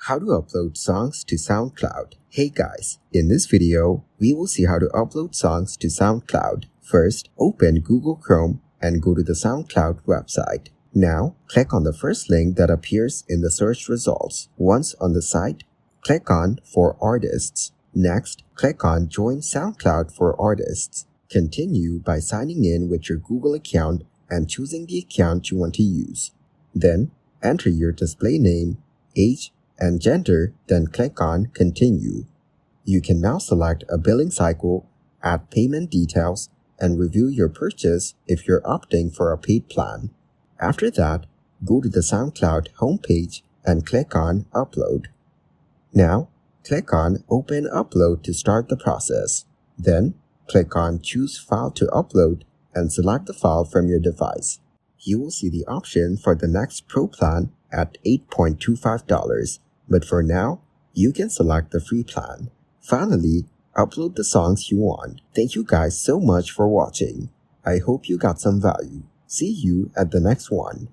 How to upload songs to Soundcloud. Hey guys, in this video, we will see how to upload songs to Soundcloud. First, open Google Chrome and go to the Soundcloud website. Now, click on the first link that appears in the search results. Once on the site, click on For Artists. Next, click on Join SoundCloud for Artists. Continue by signing in with your Google account and choosing the account you want to use. Then, enter your display name, age, and gender, then click on Continue. You can now select a billing cycle, add payment details, and review your purchase if you're opting for a paid plan. After that, go to the SoundCloud homepage and click on Upload. Now, click on Open Upload to start the process. Then, click on Choose File to Upload and select the file from your device. You will see the option for the next Pro plan at $8.25, but for now, you can select the free plan. Finally, upload the songs you want. Thank you guys so much for watching. I hope you got some value. See you at the next one.